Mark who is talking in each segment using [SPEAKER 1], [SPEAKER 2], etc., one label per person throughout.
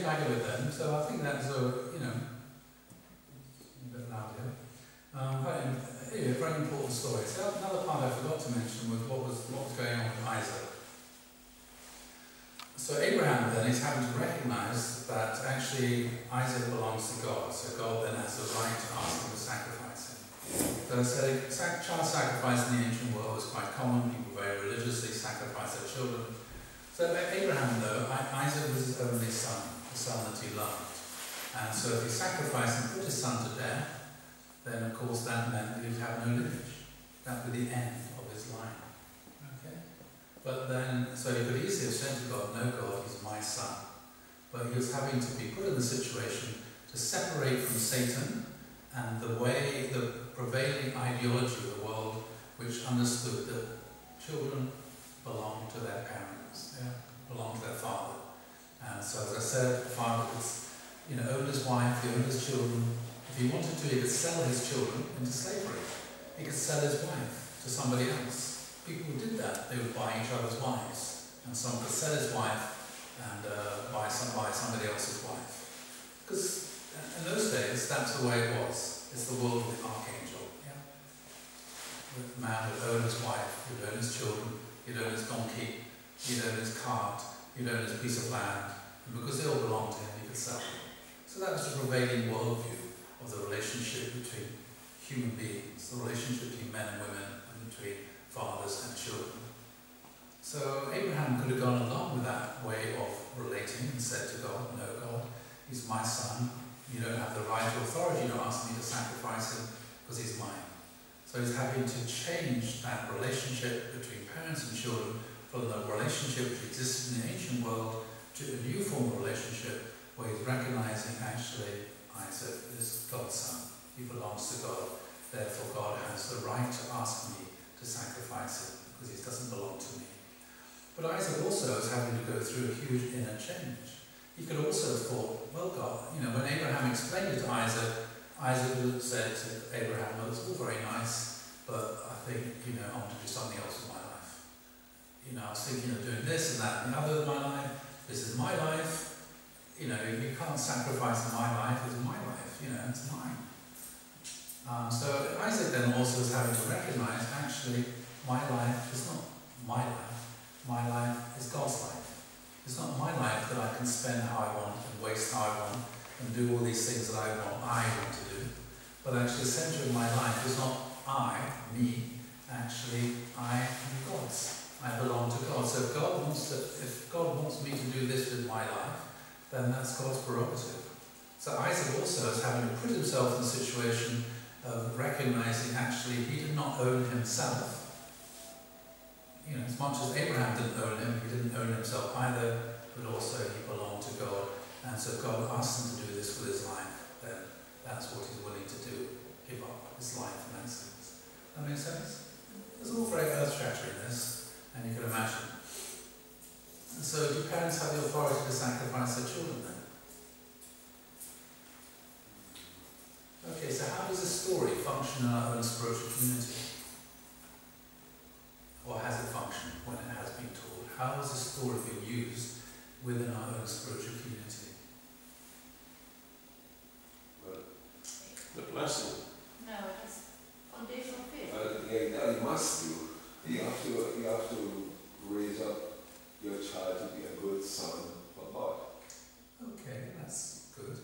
[SPEAKER 1] bag of it then. So I think that's a, you know, a bit loud here. Anyway, a very important story. So another part I forgot to mention was what was going on with Isaac. So Abraham then is having to recognize that actually Isaac belongs to God. So God then has the right to ask him to sacrifice him. So child sacrifice in the ancient world was quite common. People very religiously sacrificed their children. So Abraham, though, Isaac was his only son, the son that he loved. And so if he sacrificed and put his son to death, then of course that meant that he would have no lineage. That would be the end of his line. Okay? But then, so he could easily have said to God, no God, he's my son. But he was having to be put in the situation to separate from Satan and the prevailing ideology of the world, which understood that children belong to their parents, belong to their father. And so, as I said, the father could, own his wife, he owned his children. If he wanted to, he could sell his children into slavery. He could sell his wife to somebody else. People who did that, they would buy each other's wives. And someone could sell his wife and buy somebody else's wife. Because in those days, that's the way it was. It's the world of the archangel. The man would own his wife, he'd own his children, he'd own his donkey, he'd own his cart, he'd own his piece of land. And because they all belonged to him, he could sell them. So that was the prevailing worldview of the relationship between human beings, the relationship between men and women, and between fathers and children. So Abraham could have gone along with that way of relating and said to God, no God, he's my son, you don't have the right or authority to ask me to sacrifice him because he's mine. So he's having to change that relationship between parents and children from the relationship which existed in the ancient world to a new form of relationship where he's recognizing actually Isaac is God's son. He belongs to God. Therefore God has the right to ask me to sacrifice him because he doesn't belong to me. But Isaac also is having to go through a huge inner change. He could also have thought, well God, when Abraham explained it to Isaac, Isaac would have said to Abraham, well, it's all very nice, but I think, I want to do something else with my life. I was thinking of doing this and that and the other with my life. This is my life. You can't sacrifice my life. It's my life. It's mine. So Isaac then also is having to recognize, actually, my life is not my life. My life is God's life. It's not my life that I can spend how I want and waste how I want and do all these things that I want to do. But actually the center of my life is not me. Actually, I am God's. I belong to God. So if God wants me to do this with my life, then that's God's prerogative. So Isaac also is having to put himself in a situation of recognizing actually he did not own himself. As much as Abraham didn't own him, he didn't own himself either, but also he belonged to God. And so God asked him to do this with his life, then that's what he's willing to do, give up his life in that sense. That makes sense? It's all very earth-shattering, this, and you can imagine. And so do parents have the authority to sacrifice their children then? Okay, so how does this story function in our own spiritual community? Or has it functioned when it has been told? How has the story been used within our own spiritual community?
[SPEAKER 2] Well, the blessing.
[SPEAKER 3] No, it has foundational faith.
[SPEAKER 2] You must do. You have to raise up your child to be a good son for God.
[SPEAKER 1] Okay, that's good.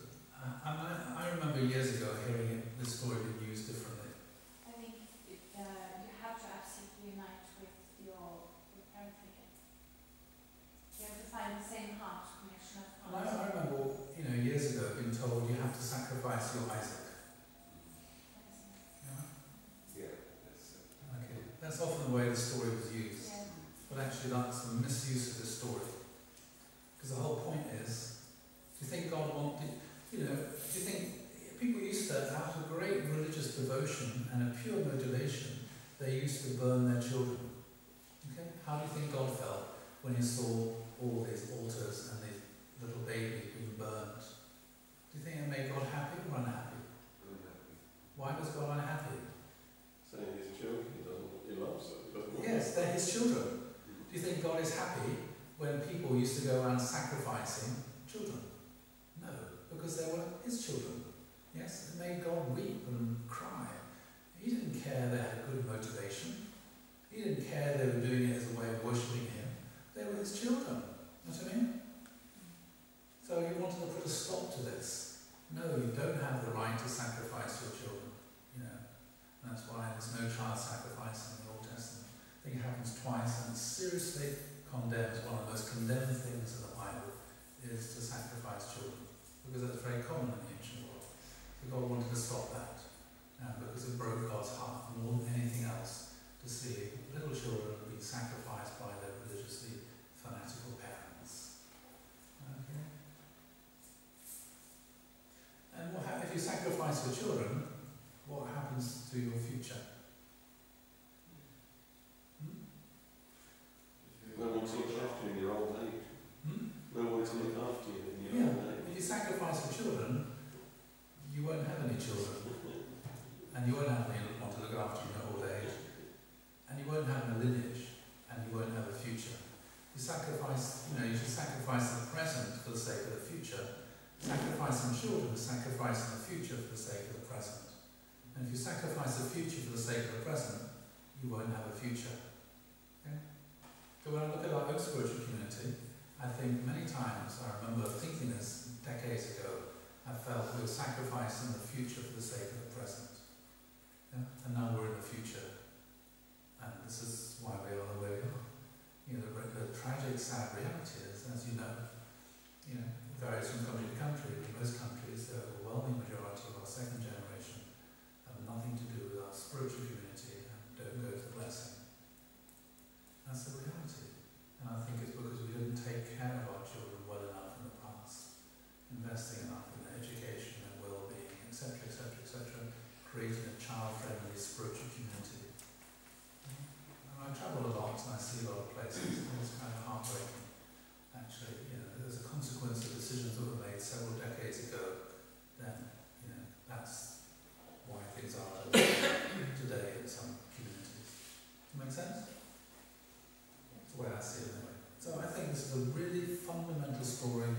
[SPEAKER 1] I remember years ago hearing this story being used differently.
[SPEAKER 3] I think you have to absolutely unite with your parent figure. You have to find the same heart connection.
[SPEAKER 1] And I remember, years ago being told you have to sacrifice your Isaac.
[SPEAKER 2] Yeah, that's it.
[SPEAKER 1] Okay, that's often the way the story was used.
[SPEAKER 3] Yeah.
[SPEAKER 1] But actually that's a misuse of the story. Because the whole point is, do you think God wanted, do you think people used to, out of great religious devotion and a pure motivation, they used to burn their children. Okay? How do you think God felt when he saw all these altars and these little babies being burned? Do you think it made God happy or unhappy?
[SPEAKER 2] Unhappy.
[SPEAKER 1] Why was God unhappy?
[SPEAKER 2] Saying his children, he loves them.
[SPEAKER 1] Yes, they're his children. Do you think God is happy when people used to go around sacrificing children? because they were his children. Yes, it made God weep and cry. He didn't care they had good motivation. He didn't care they were doing it as a way of worshipping him. They were his children. You know what I mean? So he wanted to put a stop to this. No, you don't have the right to sacrifice your children. You know, and that's why there's no child sacrifice in the Old Testament. I think it happens twice, and it's seriously condemned. One of the most condemned things in the Bible is to sacrifice children, because that's very common in the ancient world. So God wanted to stop that, because it broke God's heart more than anything else to see little children being sacrificed by their religiously fanatical parents. Okay. And what if you sacrifice your children? What happens to your future?
[SPEAKER 4] No one to look after you in your old age. No one to look after you in your old age.
[SPEAKER 1] If you sacrifice your children, you won't have any children. And you won't have anyone to look after you in your old age. And you won't have a lineage. And you won't have a future. You sacrifice, you should sacrifice the present for the sake of the future. Sacrificing children is sacrificing the future for the sake of the present. And if you sacrifice the future for the sake of the present, you won't have a future. Okay? So when I look at our own spiritual community, I think many times, I remember thinking this decades ago, I felt we were sacrificing the future for the sake of the present. Yeah? And now we're in the future. And this is why we are the way we are. The tragic, sad reality is, as you know, it varies from country to country. In most countries, the overwhelming majority of our second generation have nothing to do with our spiritual community and don't go to the blessing. That's the reality. And I think it's because we didn't take care of our children well enough in the past, investing enough in their education and well-being, etc., etc., etc., creating a child-friendly spiritual community. And I travel a lot and I see a lot of places, and it's kind of heartbreaking. Actually, there's a consequence of decisions that were made several decades ago. Then, that's why things are today in some communities. Does that make sense? That's the way I see it anyway. So I think this is a really fundamental story,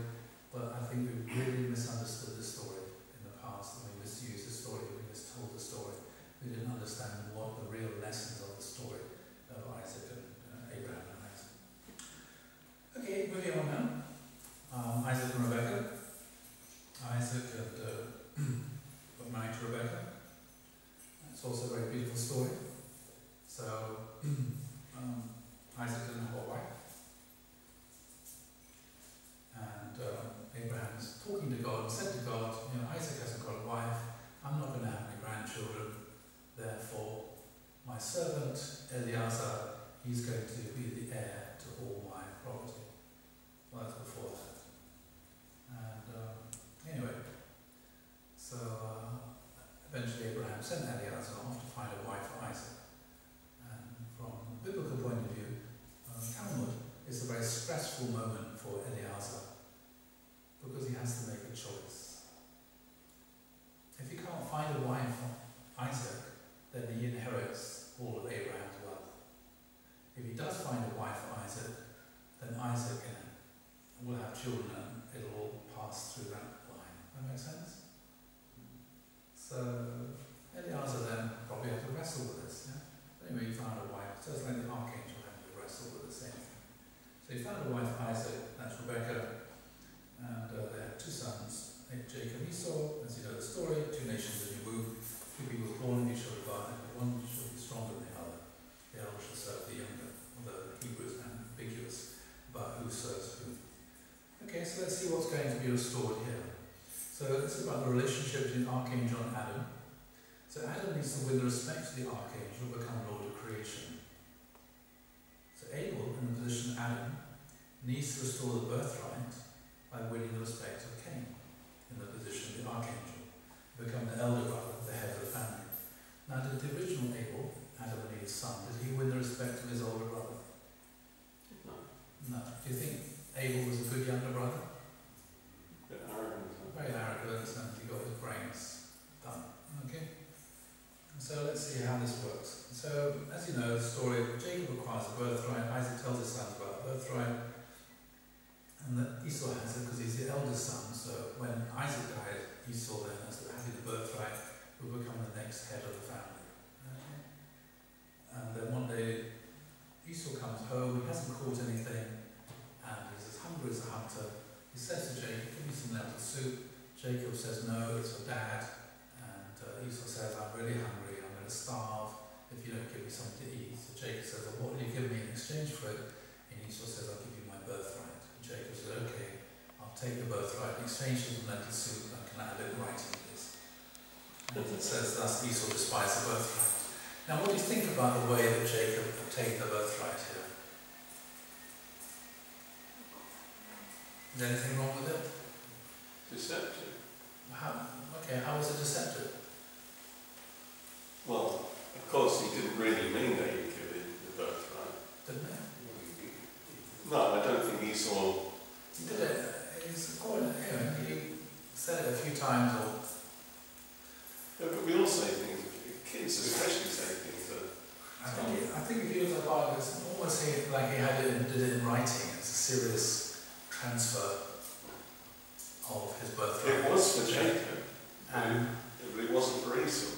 [SPEAKER 1] but I think we really misunderstood the story in the past, and we misused the story, we mistold the story. We didn't understand what the real lessons of the story of Isaac and Abraham and Isaac. Okay, moving on now. Isaac and Rebecca. Isaac got married to Rebecca. It's also a very beautiful story. So, Isaac didn't have a wife. And Abraham's talking to God and said to God, Isaac hasn't got a wife. I'm not going to have any grandchildren. Therefore, my servant Eliezer, he's going to be the heir to all my property. Well, that's before that. And anyway, so eventually Abraham sent Eliezer off to find a wife for Isaac. And from a biblical point of view, Talmud is a very stressful moment for Eliezer because he has to make a choice. If he can't find a wife for Isaac, then he inherits all of Abraham's wealth. If he does find a wife for Isaac, then Isaac will have children and it'll all pass through that line. That makes sense? So Eliezer then probably had to wrestle with this. Yeah? Anyway, he found a wife. So it's like the archangel having to wrestle with the same thing. So he found a wife for Isaac, that's Rebecca, and they had two sons, Jacob and Esau. As you know the story, two nations in your womb, two people born in each other, but one shall be stronger than the other. The elder shall serve the younger, although the Hebrew is ambiguous about who serves who. Okay, so let's see what's going to be restored here. So this is about the relationship between Archangel and Adam. So Adam needs to win the respect of the Archangel, become Lord of creation. So Abel, in the position of Adam, needs to restore the birthright by winning the respect of Cain, in the position of the Archangel, become the elder brother, the head of the family. Now did the original Abel, Adam and Eve's son, did he win the respect of his older brother? No. Do you think Abel was a good younger brother? Very arrogant, and he got his brains done. Okay? So let's see how this works. So, as you know, the story of Jacob acquires a birthright, Isaac tells his sons about the birthright, and that Esau has it because he's the eldest son, so when Isaac dies, some lentil soup. Jacob says, no, it's for Dad. And Esau says, I'm really hungry, I'm going to starve if you don't give me something to eat. So Jacob says, well, what will you give me in exchange for it? And Esau says, I'll give you my birthright. And Jacob says, okay, I'll take the birthright in exchange for some lentil soup, and can I have it in writing, please? And it says, thus Esau despised the birthright. Now, what do you think about the way that Jacob obtained the birthright here? Is there anything wrong with it?
[SPEAKER 4] Deceptive.
[SPEAKER 1] How was it deceptive?
[SPEAKER 4] Well, of course, he didn't really mean that he'd give him the birthright.
[SPEAKER 1] Didn't it?
[SPEAKER 4] No, I don't think Esau.
[SPEAKER 1] He did it. He's quite, he said it a few times. Or
[SPEAKER 4] Yeah, but we all say things. Kids especially say things that.
[SPEAKER 1] I think if you look at the Bible, it's almost like he had it and did it in writing. It's a serious transfer of his birthright.
[SPEAKER 4] It was for Jacob, but it wasn't for Esau.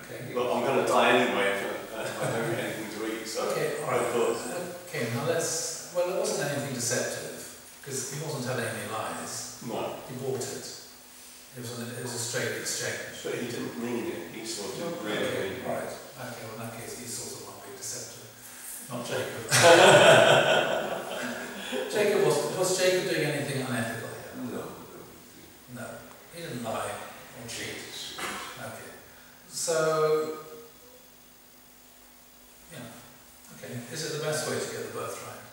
[SPEAKER 1] Okay.
[SPEAKER 4] But I'm going to die anyway if I don't get anything to eat, so
[SPEAKER 1] Okay, all right.
[SPEAKER 4] of course.
[SPEAKER 1] Okay, now well, it wasn't anything deceptive, because he wasn't telling any lies.
[SPEAKER 4] No.
[SPEAKER 1] He bought it. It was a straight exchange.
[SPEAKER 4] But he didn't mean it. Esau didn't really mean it.
[SPEAKER 1] Right. Okay, well in that case Esau's the one being deceptive, not Jacob. Was Jacob doing anything unethical here?
[SPEAKER 2] No.
[SPEAKER 1] No. He didn't lie or cheat. Okay. So, okay. Is it the best way to get the birthright?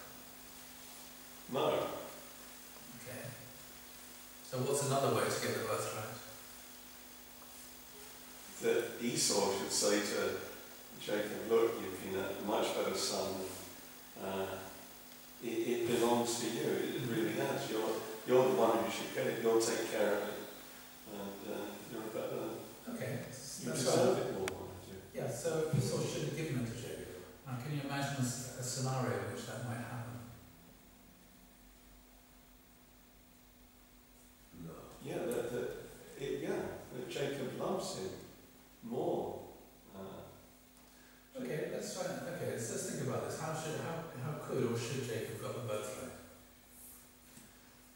[SPEAKER 4] No.
[SPEAKER 1] Okay. So what's another way to get the birthright?
[SPEAKER 4] That Esau should say to Jacob, look, you've been a much better son. It belongs to you. It really has. You're the one who should get it. You'll take care of it. And you're a better.
[SPEAKER 1] Okay.
[SPEAKER 4] You deserve it more.
[SPEAKER 1] Yeah, so Esau should have given it to Jacob. Now can you imagine a scenario in which that might happen?
[SPEAKER 2] No.
[SPEAKER 4] Yeah, that Jacob loves him more.
[SPEAKER 1] Okay, let's try. Okay, let's think about this. How could or should Jacob got the birthright?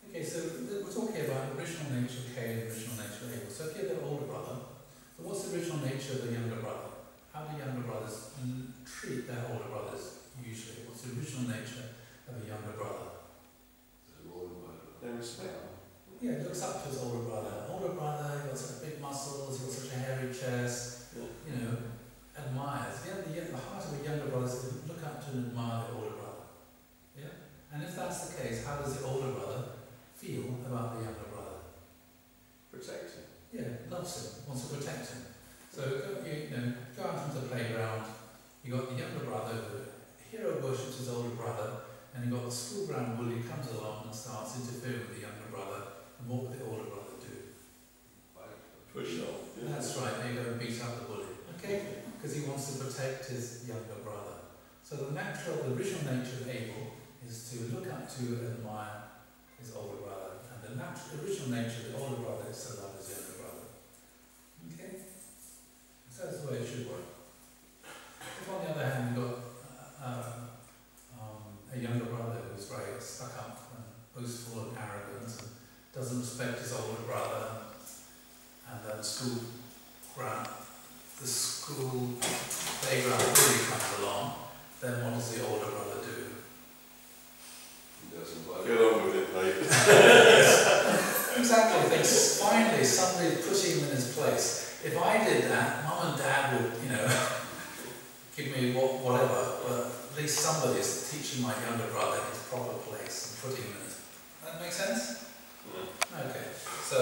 [SPEAKER 1] Okay, so we're talking about the original nature of Cain and the original nature of Abel. So if you have an older brother, so what's the original nature of the younger brother? How do younger brothers treat their older brothers usually? What's the original nature of a younger brother?
[SPEAKER 4] They respect him.
[SPEAKER 1] Yeah, he looks up to his older brother. Older brother, he's got such big muscles, he's got such a hairy chest, admires. Yeah, the heart of a younger brother is to look up to and admire the older brother. Yeah? And if that's the case, how does the older brother feel about the younger brother?
[SPEAKER 4] Protect him.
[SPEAKER 1] Yeah, loves him, wants to protect him. So go out into the playground, you've got the younger brother who hero worships his older brother, and you've got the school ground bully who comes along and starts interfering with the younger brother, and what would the older brother do?
[SPEAKER 4] Push on. Yeah.
[SPEAKER 1] That's right, they go and beat up the bully. Okay? Because he wants to protect his younger brother. So the original nature of Abel is to look up to and admire his older brother. And the original nature of the older brother is to love his younger brother. Okay? So that's the way it should work. If on the other hand you've got a younger brother who's very stuck up and boastful and arrogant and doesn't respect his older brother, and then the school playground bully comes along, then what does the older brother do?
[SPEAKER 2] He doesn't like
[SPEAKER 4] Get on with it, mate.
[SPEAKER 1] Exactly, thinks finally somebody putting him in his place. If I did that, Mum and Dad would, give me whatever, but at least somebody is teaching my younger brother his proper place and putting him in his. That make sense?
[SPEAKER 4] Yeah.
[SPEAKER 1] Okay, so,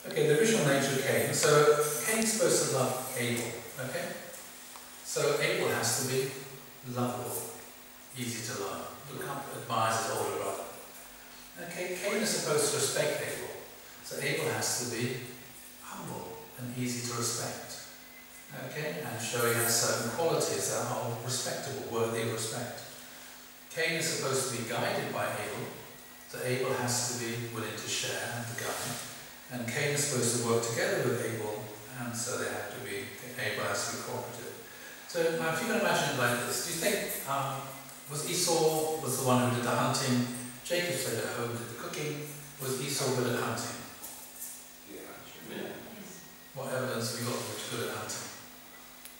[SPEAKER 1] the original nature of Cain. So, Cain's supposed to love Abel, okay? So, Abel has to be lovable, easy to love. Look up, admires his older brother. Okay, Cain is supposed to respect Abel. So, Abel has to be humble and easy to respect. Okay, and show he has certain qualities that are respectable, worthy of respect. Cain is supposed to be guided by Abel. So Abel has to be willing to share and to guide. And Cain is supposed to work together with Abel, and so Abel has to be cooperative. So now if you can imagine it like this, do you think, was Esau the one who did the hunting, Jacob stayed at home, did the cooking, Was Esau good at hunting?
[SPEAKER 2] Yeah.
[SPEAKER 4] Yeah.
[SPEAKER 1] What evidence have you got that he was good at hunting?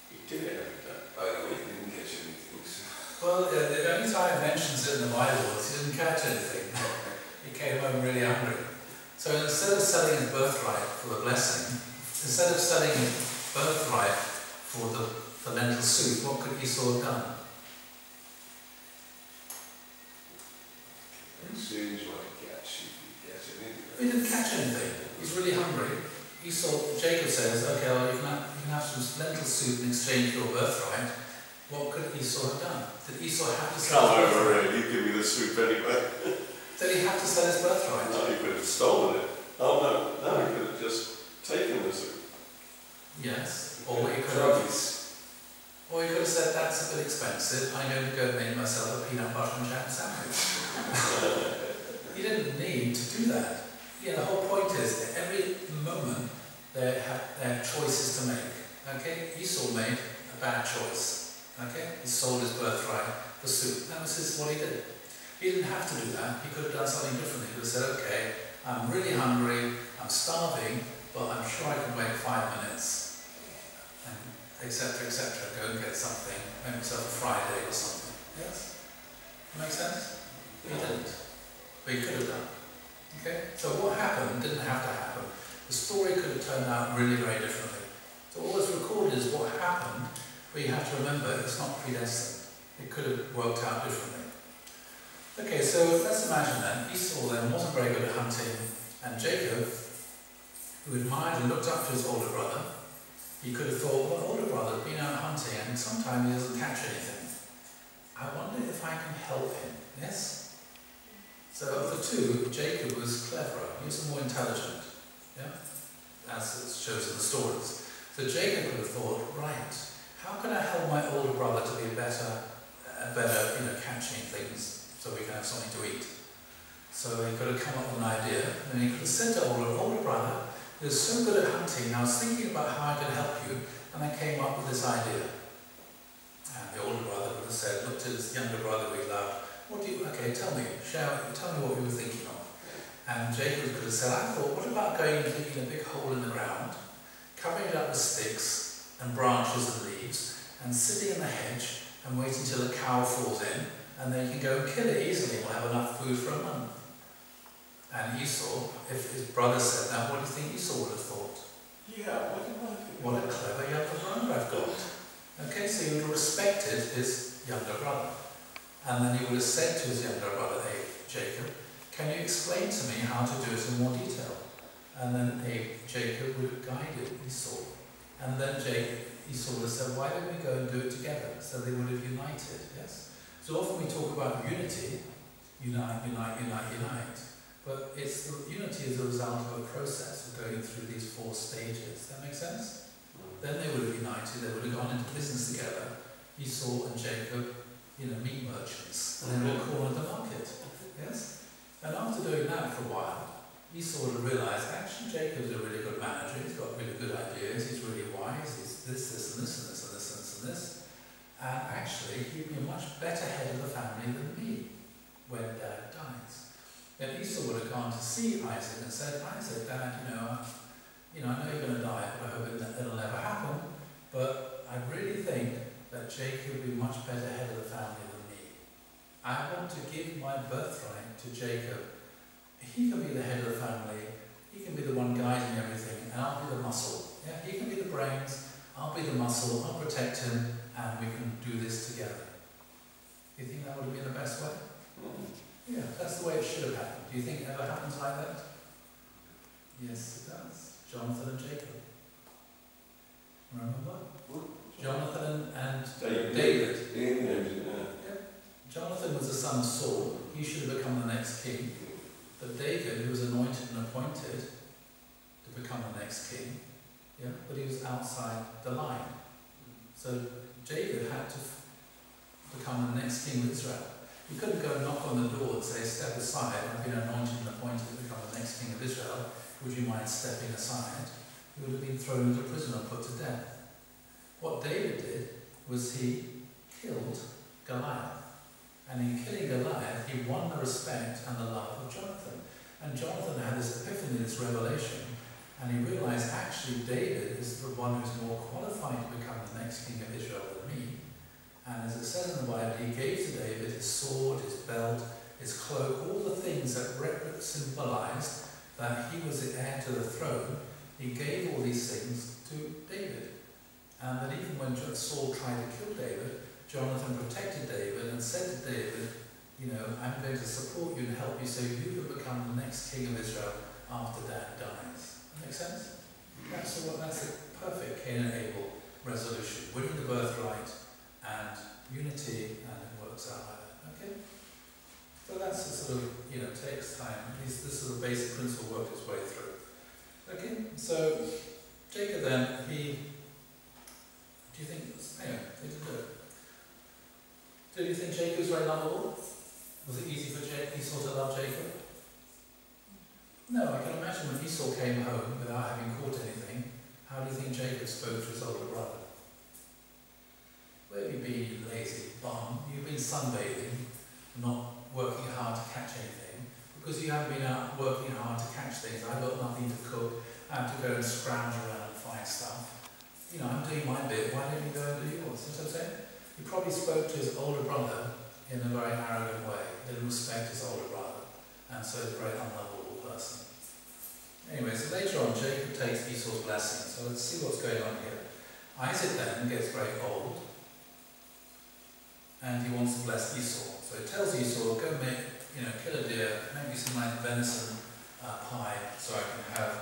[SPEAKER 4] He did it every day.
[SPEAKER 2] I know he didn't catch anything. So.
[SPEAKER 1] Well, the only time it mentions it in the Bible is he didn't catch anything. He came home really hungry. So instead of selling his birthright for the blessing, instead of selling his birthright for the lentil soup, what could Esau have done?
[SPEAKER 2] Exchange what he catch, if he catch anything.
[SPEAKER 1] He didn't catch anything. He's really hungry. Jacob says, okay, well, you can have some lentil soup in exchange for your birthright. What could Esau have done? Did Esau have to sell
[SPEAKER 4] Come
[SPEAKER 1] his
[SPEAKER 4] over
[SPEAKER 1] birthright?
[SPEAKER 4] here, you give me the soup anyway.
[SPEAKER 1] Did he have to sell his birthright?
[SPEAKER 4] No, he could have stolen it. Oh no, he could have just taken the soup.
[SPEAKER 1] Yes. Or he could have,
[SPEAKER 2] Trophies.
[SPEAKER 1] or he could have said, that's a bit expensive, I'm going to go and make myself a peanut butter and jam sandwich. He didn't need to do that. Yeah, the whole point is that every moment they have choices to make. Okay? Esau made a bad choice. Okay? He sold his birthright for soup. That was what he did. He didn't have to do that. He could have done something differently. He could have said, okay, I'm really hungry, I'm starving, but I'm sure I can wait 5 minutes, and etc., etc. Go and get something, make myself a fried egg or something. Yes? Make sense? He didn't. But he could have done. Okay? So what happened didn't have to happen. The story could have turned out really very differently. So all that's recorded is what happened, but you have to remember it's not predestined. It could have worked out differently. Okay, so let's imagine then, Esau then wasn't very good at hunting, and Jacob, who admired and looked up to his older brother, he could have thought, well, older brother's been out hunting and sometimes he doesn't catch anything. I wonder if I can help him, yes? So of the two, Jacob was cleverer, he was more intelligent, yeah? As it shows in the stories. So Jacob could have thought, right, how can I help my older brother to be better, catching things so we can have something to eat? So he could have come up with an idea, and he could have said to older brother, you're so good at hunting, I was thinking about how I can help you, and I came up with this idea. And the older brother would have said, looked at his younger brother who he loved, tell me what you were thinking of. And Jacob could have said, I thought, what about going and digging a big hole in the ground, covering it up with sticks and branches and leaves, and sitting in the hedge and waiting until a cow falls in, and then you can go and kill it easily, we'll have enough food for a month. And Esau, if his brother said that, what do you think Esau would have thought?
[SPEAKER 4] Yeah, what do I think?
[SPEAKER 1] What a clever younger brother I've got. Okay, so he would have respected his younger brother. And then he would have said to his younger brother, hey, Jacob, can you explain to me how to do it in more detail? And then Jacob would have guided Esau. And then Esau would have said, why don't we go and do it together? So they would have united, yes? So often we talk about unity, unite. But unity is a result of a process of going through these 4 stages. That make sense? Then they would have united, they would have gone into business together. Esau and Jacob, meat merchants, and they would have cornered the market. Yes? And after doing that for a while, Esau would have realised, actually Jacob's a really good manager, he's got really good ideas, he's really wise, he's this and this and this and this and this and this. And actually, he'd be a much better head of the family than me when Dad dies. Then Esau would have gone to see Isaac and said, Isaac, Dad, I know you're going to die, but I hope it'll never happen. But I really think that Jacob will be much better head of the family than me. I want to give my birthright to Jacob. He can be the head of the family, he can be the one guiding everything, and I'll be the muscle. Yeah, he can be the brains, I'll be the muscle, I'll protect him, and we can do this together. Do you think that would have been the best way? Yeah, that's the way it should have happened. Do you think it ever happens like that? Yes, it does. Jonathan and Jacob. Remember? Jonathan and David. Yeah. Jonathan was the son of Saul. He should have become the next king. But David, who was anointed and appointed to become the next king, but he was outside the line. So David had to become the next king of Israel. You couldn't go and knock on the door and say, step aside, I've been anointed and appointed to become the next king of Israel. Would you mind stepping aside? He would have been thrown into prison or put to death. What David did was he killed Goliath. And in killing Goliath, he won the respect and the love of Jonathan. And Jonathan had this epiphany, this revelation, and he realized actually David is the one who's more qualified to become the next king of Israel than me. And as it says in the Bible, he gave to David his sword, his belt, his cloak, all the things that symbolized that he was the heir to the throne. He gave all these things to David. And that even when Saul tried to kill David, Jonathan protected David and said to David, you know, I'm going to support you and help you so you can become the next king of Israel after Dad dies. That makes sense? That's a perfect Cain and Abel resolution. Winning the birthright and unity, and it works out like that. Okay? So that's a sort of, you know, takes time. This is the basic principle worked its way through. Okay? So Jacob then, do you think, anyway, he did good. Do you think Jacob's very lovable? Was it easy for Esau to love Jacob? No, I can imagine when Esau came home without having caught anything, how do you think Jacob spoke to his older brother? Where have you been, you lazy bum? You've been sunbathing, not working hard to catch anything, because you haven't been out working hard to catch things. I've got nothing to cook, I have to go and scrounge around and find stuff. You know, I'm doing my bit, why don't you go and do yours? You know what I'm saying? He probably spoke to his older brother in a very arrogant way, didn't respect his older brother, and so he's a very unlovable person. Anyway, so later on, Jacob takes Esau's blessing. So let's see what's going on here. Isaac then gets very old, and he wants to bless Esau. So he tells Esau, go kill a deer, make me some nice venison pie, so I can have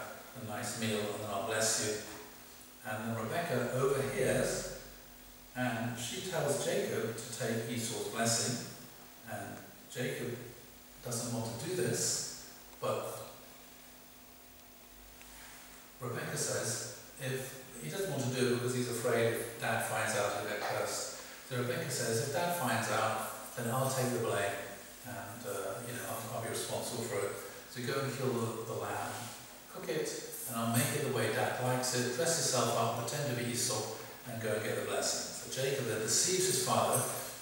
[SPEAKER 1] a nice meal, and then I'll bless you. And then Rebecca overhears, and she tells Jacob to take Esau's blessing, and Jacob doesn't want to do this, but Rebecca says if he doesn't want to do it because he's afraid if Dad finds out he'll get cursed. So Rebecca says if Dad finds out, then I'll take the blame, and I'll be responsible for it. So go and kill the lamb, cook it, and I'll make it the way Dad likes it. Dress yourself up, pretend to be Esau, and go and get the blessing. So Jacob then deceives his father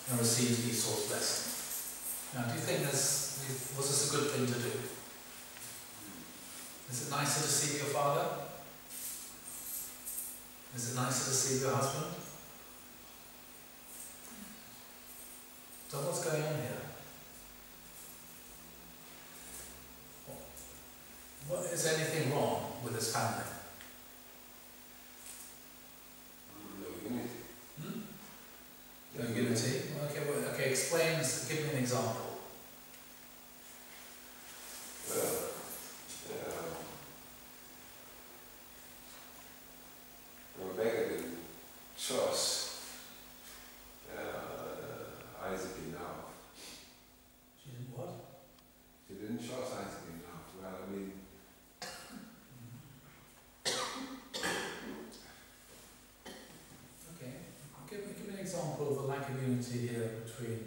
[SPEAKER 1] and receives Esau's blessing. Now, do you think was this a good thing to do? Is it nice to deceive your father? Is it nice to deceive your husband? So what's going on here? Is anything wrong with this family?
[SPEAKER 2] No unity.
[SPEAKER 1] No unity? Okay, explain, give me an example.
[SPEAKER 2] Well, Rebecca didn't trust Isaac enough.
[SPEAKER 1] She didn't what?
[SPEAKER 2] She didn't trust Isaac enough. Well, I mean,
[SPEAKER 1] Okay, give me an example of the lack of unity here between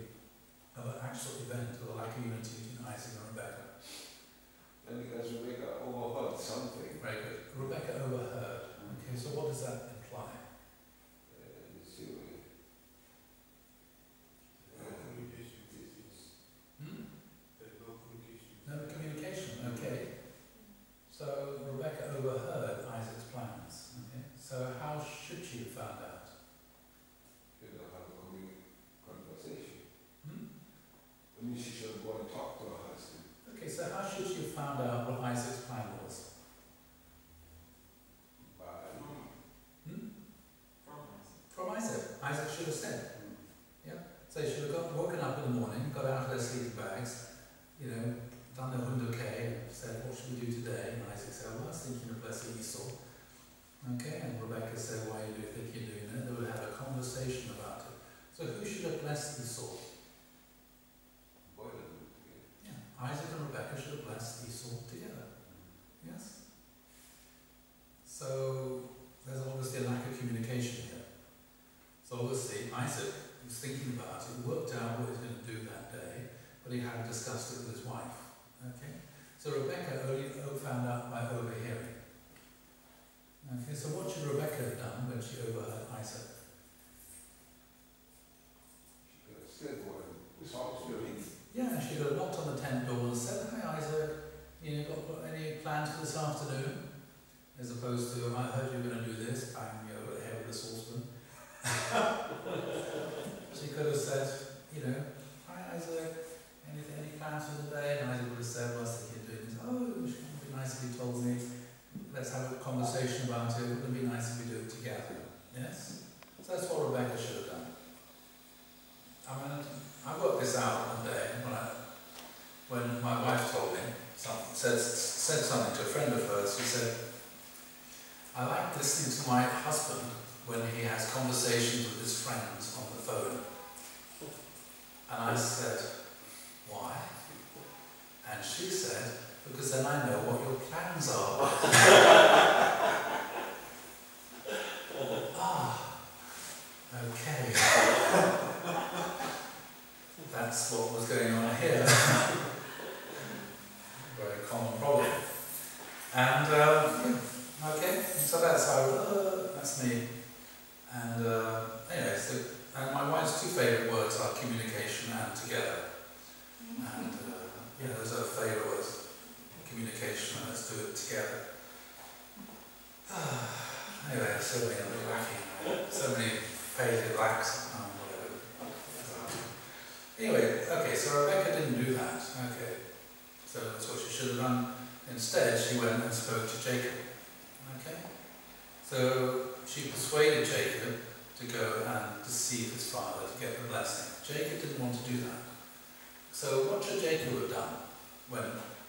[SPEAKER 1] an actual event or the lack of unity between Isaac and Rebecca.
[SPEAKER 2] and because Rebecca overheard something.
[SPEAKER 1] Very good. Rebecca overheard. Okay, so what does that imply?
[SPEAKER 2] Let's see what
[SPEAKER 1] No communication, okay. So Rebecca overheard Isaac's plans. Okay. So how should she have found out?
[SPEAKER 2] you know, have a conversation.
[SPEAKER 1] Hmm?
[SPEAKER 2] I mean, she should go and talk to her husband.
[SPEAKER 1] Okay, so how should she have found out what Isaac's plan was?
[SPEAKER 2] By
[SPEAKER 1] From Isaac. Isaac should have said. Yeah. So he should have woken up in the morning, got out of their sleeping bags, done the hundoke, said, what should we do today? And Isaac said, well, I was thinking of blessing Esau. Okay, and Rebecca said, why do you think you're doing that? They would have a conversation about it. So who should have blessed Esau? Yeah, Isaac and Rebecca should have blessed Esau together. Yes? So there's obviously a lack of communication here. So obviously Isaac was thinking about it, worked out what he was going to do that day, but he hadn't discussed it with his wife. Okay? So Rebecca only found out by overhearing. Okay, so what should Rebecca have done when she overheard Isaac?
[SPEAKER 2] She could have still go
[SPEAKER 1] this afternoon, as opposed to, I heard you were going to do this, bang me over the head with a saucepan. She could have said, you know, hi Isaac, any plans for today? And Isaac would have said, what's the kid doing this? Oh, it would be nice if you told me. Let's have a conversation about it. It would be nice if we do it together. Yes? So that's what Rebecca should have done. I mean, I worked this out one day when my wife told me, said something to a friend of hers. She said, I like listening to my husband when he has conversations with his friends on the phone. And I said, why? And she said, because then I know what your plans are. Okay. That's what was going on here. Very common problem. And, okay, so that's me. And, anyway, and my wife's two favourite words are communication and together. And, those are her favourite words. Communication, and let's do it together. Anyway, so many lacking, so many faded lacks, whatever. Anyway, okay, so Rebecca didn't do that. Okay, so that's what she should have done. Instead, she went and spoke to Jacob. Okay, so she persuaded Jacob to go and deceive his father to get the blessing. Jacob didn't want to do that. So what should Jacob have done when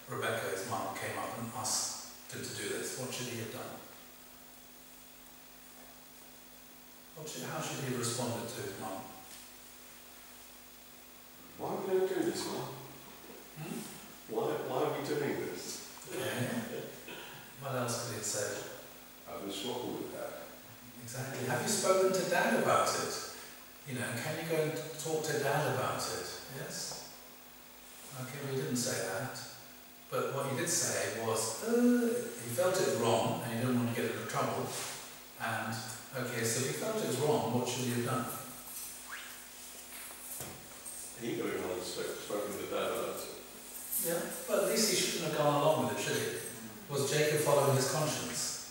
[SPEAKER 1] Rebecca, his mom, came up and asked him to do this? What should he have done? How should he have responded to his mom?
[SPEAKER 4] Why are we going to do this, Mum? Why are we doing this?
[SPEAKER 1] Okay. What else could he have said?
[SPEAKER 2] I've been struggling with that.
[SPEAKER 1] Exactly. Have you spoken to Dad about it? You know, can you go and talk to Dad about it? Yes? Okay, well, he didn't say that. But what he did say was, he felt it wrong and he didn't want to get into trouble. And, okay, so if he felt it was wrong, what should he have done?
[SPEAKER 4] He could have gone and spoken to Dad about it.
[SPEAKER 1] Yeah, but at least he shouldn't have gone along with it, should he? Was Jacob following his conscience?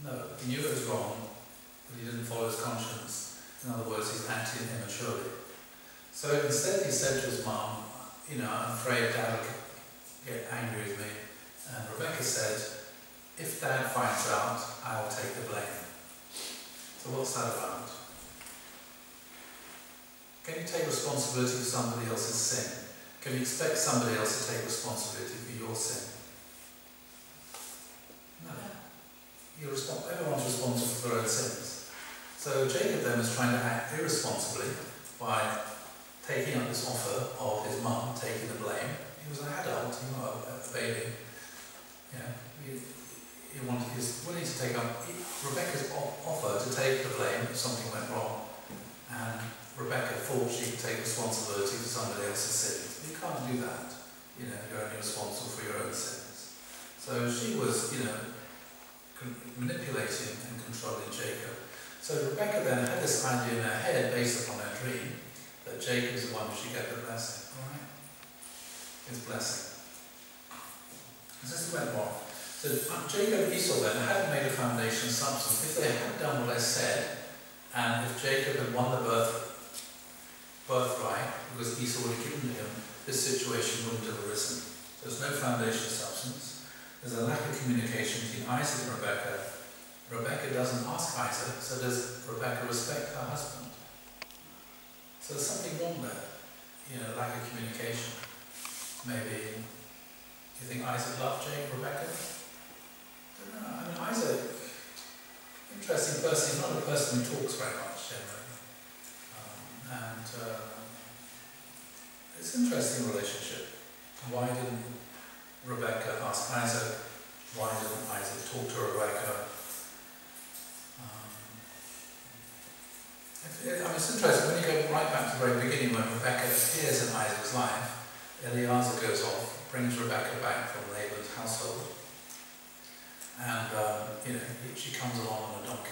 [SPEAKER 1] No, he knew it was wrong, but he didn't follow his conscience. In other words, he's acting immaturely. So instead he said to his mom, you know, I'm afraid Dad will get angry with me. And Rebecca said, if Dad finds out, I will take the blame. So what's that about? Can you take responsibility for somebody else's sin? Can you expect somebody else to take responsibility for your sin? No. Everyone's responsible for their own sins. So Jacob then was trying to act irresponsibly by taking up this offer of his mum, taking the blame. He was an adult, he was a baby. He was willing to take up Rebecca's offer to take the blame if something went wrong. And Rebecca thought she could take responsibility for somebody else's sins. You can't do that. You know, you're only responsible for your own sins. So she was, manipulating and controlling Jacob. So Rebecca then had this idea in her head, based upon her dream, that Jacob is the one who should get the blessing. Alright? His blessing. And this went wrong. So Jacob and Esau then hadn't made a foundation of substance. If they had done what I said, and if Jacob had won the birthright, because Esau would have given to him, this situation wouldn't have arisen. There's no foundation of substance. There's a lack of communication between Isaac and Rebecca. Rebecca doesn't ask Isaac, so does Rebecca respect her husband? So there's something wrong there. Lack of communication. Maybe, do you think Isaac loved Rebecca? I don't know. I mean, Isaac, interesting person. He's not a person who talks very much generally. It's an interesting relationship. Why didn't Rebecca ask Isaac? Why didn't Isaac talk to Rebecca? It's interesting, when you go right back to the very beginning, when Rebecca appears in Isaac's life, Eliezer goes off, brings Rebecca back from Laban's household, and she comes along on a donkey.